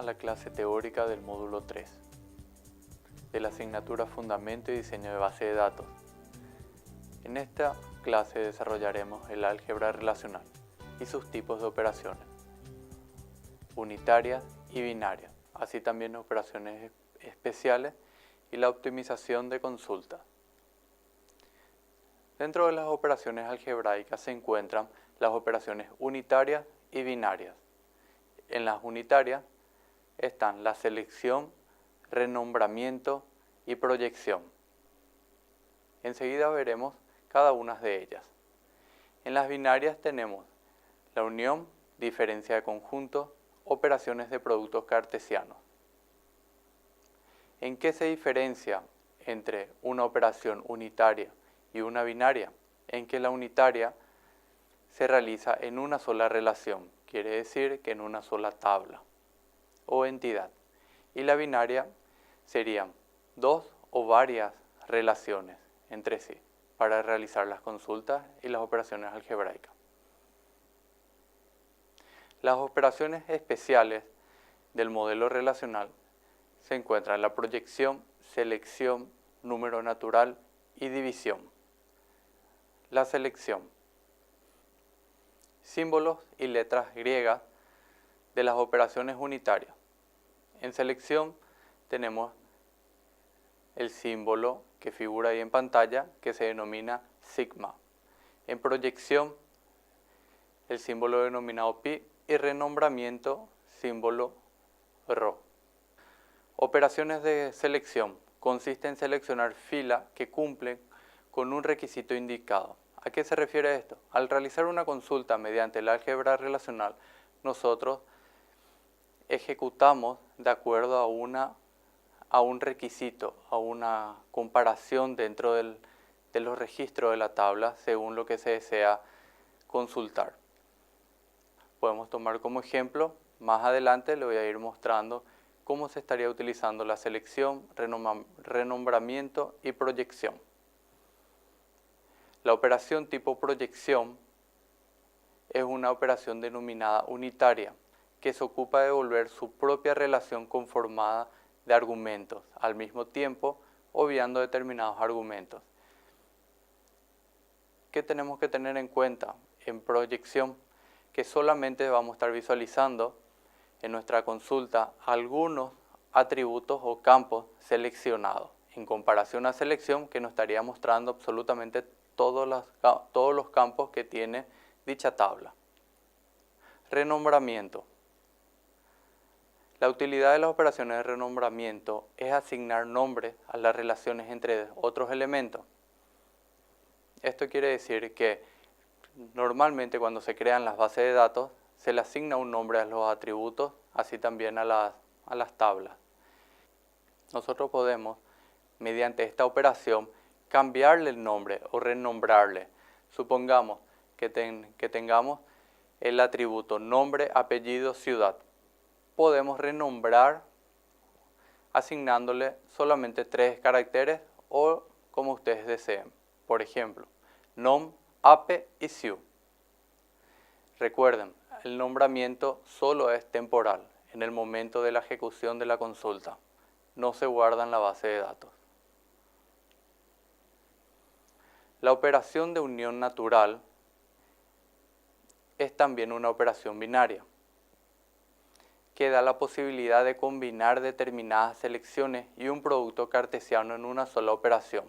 la clase teórica del módulo 3 de la asignatura Fundamento y Diseño de Base de Datos. En esta clase desarrollaremos el álgebra relacional y sus tipos de operaciones, unitarias y binarias, así también operaciones especiales y la optimización de consultas. Dentro de las operaciones algebraicas se encuentran las operaciones unitarias y binarias. En las unitarias están la selección, renombramiento y proyección. Enseguida veremos cada una de ellas. En las binarias tenemos la unión, diferencia de conjuntos, operaciones de productos cartesianos. ¿En qué se diferencia entre una operación unitaria y una binaria? En que la unitaria se realiza en una sola relación, quiere decir que en una sola tabla o entidad. Y la binaria serían dos o varias relaciones entre sí para realizar las consultas y las operaciones algebraicas. Las operaciones especiales del modelo relacional se encuentran la proyección, selección, número natural y división. La selección. Símbolos y letras griegas de las operaciones unitarias. En selección tenemos el símbolo que figura ahí en pantalla, que se denomina sigma. En proyección, el símbolo denominado pi, y renombramiento, símbolo rho. Operaciones de selección. Consiste en seleccionar filas que cumplen con un requisito indicado. ¿A qué se refiere esto? Al realizar una consulta mediante el álgebra relacional, nosotros ejecutamos de acuerdo a un requisito, a una comparación dentro de los registros de la tabla según lo que se desea consultar. Podemos tomar como ejemplo, más adelante le voy a ir mostrando cómo se estaría utilizando la selección, renombramiento y proyección. La operación tipo proyección es una operación denominada unitaria, que se ocupa de devolver su propia relación conformada de argumentos, al mismo tiempo obviando determinados argumentos. ¿Qué tenemos que tener en cuenta en proyección? Que solamente vamos a estar visualizando en nuestra consulta algunos atributos o campos seleccionados, en comparación a selección que nos estaría mostrando absolutamente todos los campos que tiene dicha tabla. Renombramiento. La utilidad de las operaciones de renombramiento es asignar nombres a las relaciones entre otros elementos. Esto quiere decir que normalmente cuando se crean las bases de datos se le asigna un nombre a los atributos, así también a las tablas. Nosotros podemos, mediante esta operación, cambiarle el nombre o renombrarle. Supongamos que tengamos el atributo nombre, apellido, ciudad. Podemos renombrar asignándole solamente 3 caracteres o como ustedes deseen. Por ejemplo, nom, ape y ciu. Recuerden, el nombramiento solo es temporal en el momento de la ejecución de la consulta. No se guarda en la base de datos. La operación de unión natural es también una operación binaria, que da la posibilidad de combinar determinadas selecciones y un producto cartesiano en una sola operación.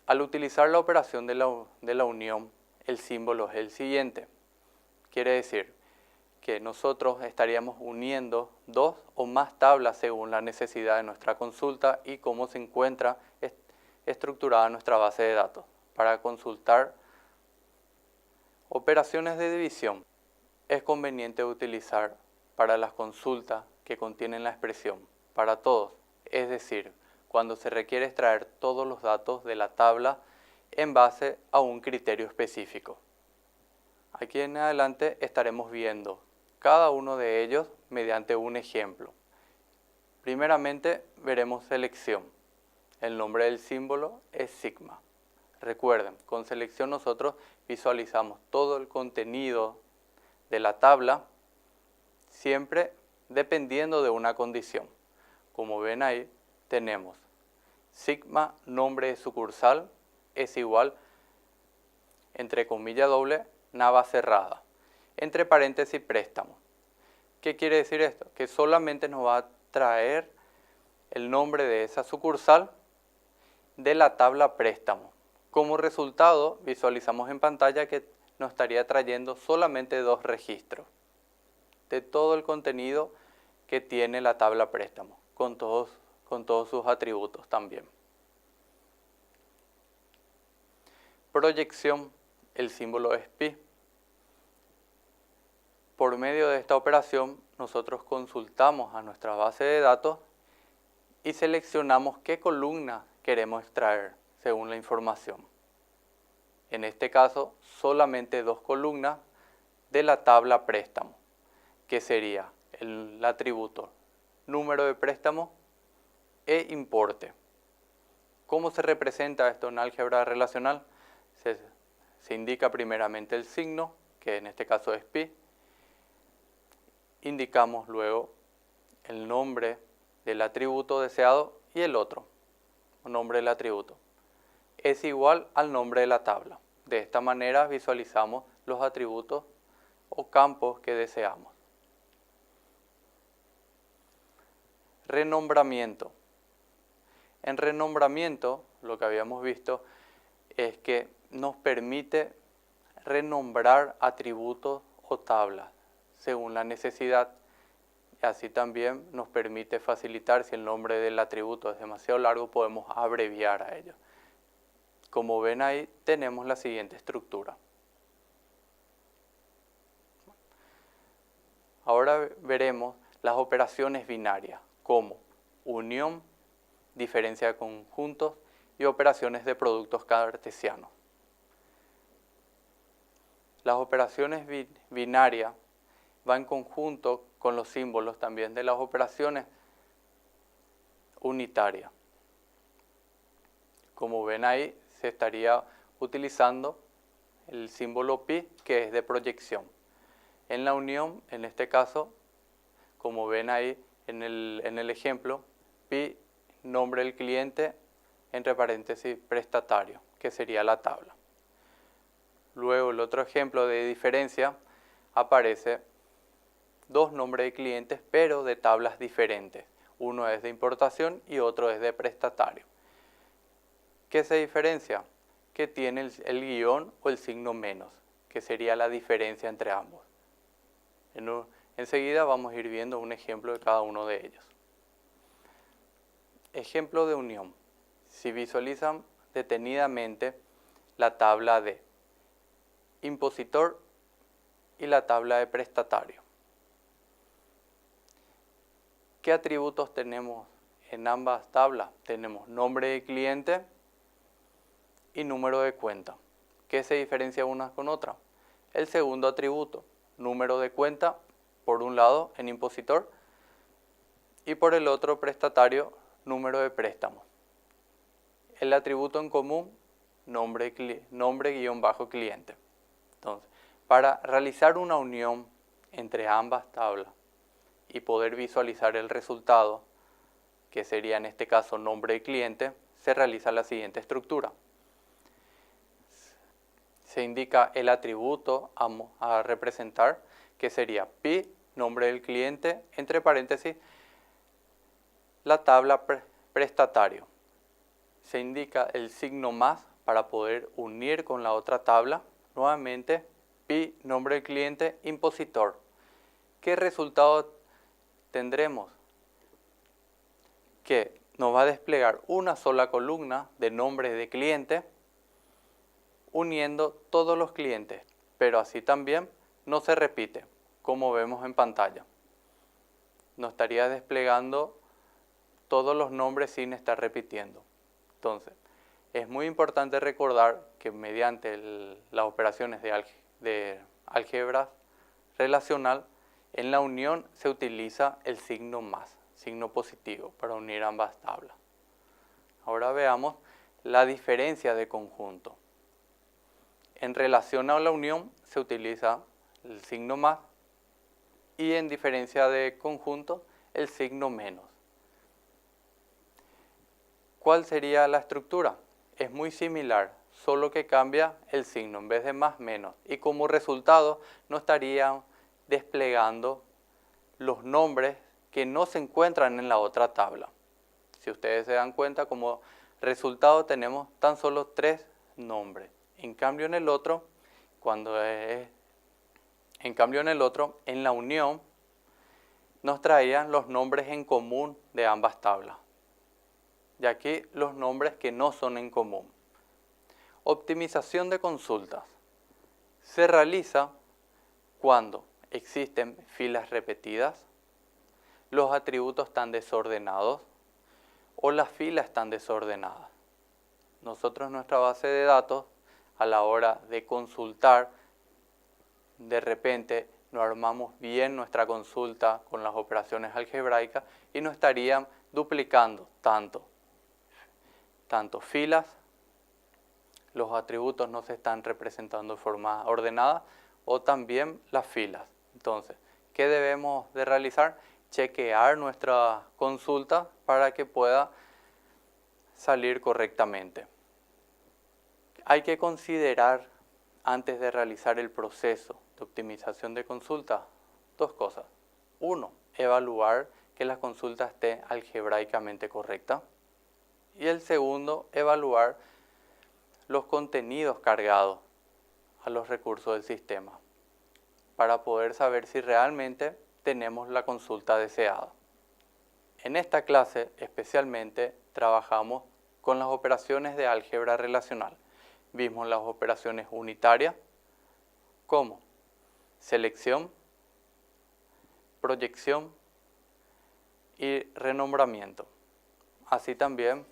Al utilizar la operación de la unión, el símbolo es el siguiente. Quiere decir que nosotros estaríamos uniendo 2 o más tablas según la necesidad de nuestra consulta y cómo se encuentra estructurada nuestra base de datos. Para consultar operaciones de división, es conveniente utilizar para las consultas que contienen la expresión para todos, es decir, cuando se requiere extraer todos los datos de la tabla en base a un criterio específico. Aquí en adelante estaremos viendo cada uno de ellos mediante un ejemplo. Primeramente veremos selección. El nombre del símbolo es sigma. Recuerden, con selección nosotros visualizamos todo el contenido de la tabla siempre dependiendo de una condición. Como ven ahí, tenemos sigma nombre de sucursal es igual, entre comilla doble, nava cerrada, entre paréntesis préstamo. ¿Qué quiere decir esto? Que solamente nos va a traer el nombre de esa sucursal de la tabla préstamo. Como resultado, visualizamos en pantalla que nos estaría trayendo solamente 2 registros de todo el contenido que tiene la tabla préstamo, con todos sus atributos también. Proyección, el símbolo es pi. Por medio de esta operación, nosotros consultamos a nuestra base de datos y seleccionamos qué columna queremos extraer según la información. En este caso, solamente 2 columnas de la tabla préstamo, que sería el atributo número de préstamo e importe. ¿Cómo se representa esto en álgebra relacional? Se indica primeramente el signo, que en este caso es pi. Indicamos luego el nombre del atributo deseado y el otro, nombre del atributo. Es igual al nombre de la tabla. De esta manera visualizamos los atributos o campos que deseamos. Renombramiento. En renombramiento, lo que habíamos visto es que nos permite renombrar atributos o tablas según la necesidad. Y así también nos permite facilitar, si el nombre del atributo es demasiado largo, podemos abreviar a ello. Como ven ahí, tenemos la siguiente estructura. Ahora veremos las operaciones binarias, como unión, diferencia de conjuntos y operaciones de productos cartesianos. Las operaciones binarias van en conjunto con los símbolos también de las operaciones unitarias. Como ven ahí, se estaría utilizando el símbolo pi, que es de proyección. En la unión, en este caso, como ven ahí en el ejemplo, pi, nombre del cliente, entre paréntesis prestatario, que sería la tabla. Luego el otro ejemplo de diferencia aparece 2 nombres de clientes, pero de tablas diferentes. Uno es de importación y otro es de prestatario. ¿Qué se diferencia? Que tiene el guión o el signo menos, que sería la diferencia entre ambos. Enseguida vamos a ir viendo un ejemplo de cada uno de ellos. Ejemplo de unión. Si visualizan detenidamente la tabla de impositor y la tabla de prestatario. ¿Qué atributos tenemos en ambas tablas? Tenemos nombre de cliente y número de cuenta. ¿Qué se diferencia una con otra? El segundo atributo, número de cuenta, por un lado en impositor, y por el otro prestatario, número de préstamo. El atributo en común, nombre-cliente. Entonces, para realizar una unión entre ambas tablas y poder visualizar el resultado, que sería en este caso nombre de cliente, se realiza la siguiente estructura. Se indica el atributo a representar, que sería pi, nombre del cliente, entre paréntesis, la tabla prestatario. Se indica el signo más para poder unir con la otra tabla. Nuevamente, pi, nombre del cliente, impositor. ¿Qué resultado tendremos? Que nos va a desplegar una sola columna de nombre de cliente uniendo todos los clientes, pero así también no se repite, como vemos en pantalla. Nos estaría desplegando todos los nombres sin estar repitiendo. Entonces, es muy importante recordar que mediante las operaciones de álgebra relacional, en la unión se utiliza el signo más, signo positivo, para unir ambas tablas. Ahora veamos la diferencia de conjunto. En relación a la unión se utiliza el signo más y en diferencia de conjunto, el signo menos. ¿Cuál sería la estructura? Es muy similar, solo que cambia el signo en vez de más, menos. Y como resultado no estarían desplegando los nombres que no se encuentran en la otra tabla. Si ustedes se dan cuenta, como resultado tenemos tan solo 3 nombres. En cambio en el otro, en la unión, nos traían los nombres en común de ambas tablas. Y aquí los nombres que no son en común. Optimización de consultas. Se realiza cuando existen filas repetidas, los atributos están desordenados o las filas están desordenadas. Nosotros en nuestra base de datos, a la hora de consultar, de repente no armamos bien nuestra consulta con las operaciones algebraicas y nos estarían duplicando tanto filas, los atributos no se están representando de forma ordenada o también las filas. Entonces, ¿qué debemos de realizar? Chequear nuestra consulta para que pueda salir correctamente. Hay que considerar antes de realizar el proceso de optimización de consulta 2 cosas. 1, evaluar que la consulta esté algebraicamente correcta. Y el segundo, evaluar los contenidos cargados a los recursos del sistema para poder saber si realmente tenemos la consulta deseada. En esta clase especialmente trabajamos con las operaciones de álgebra relacional. Vimos las operaciones unitarias como selección, proyección y renombramiento. Así también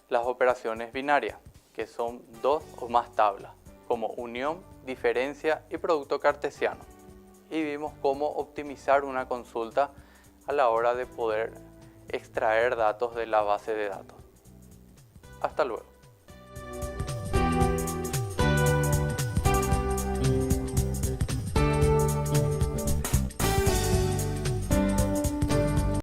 las operaciones binarias, que son 2 o más tablas, como unión, diferencia y producto cartesiano. Y vimos cómo optimizar una consulta a la hora de poder extraer datos de la base de datos. Hasta luego.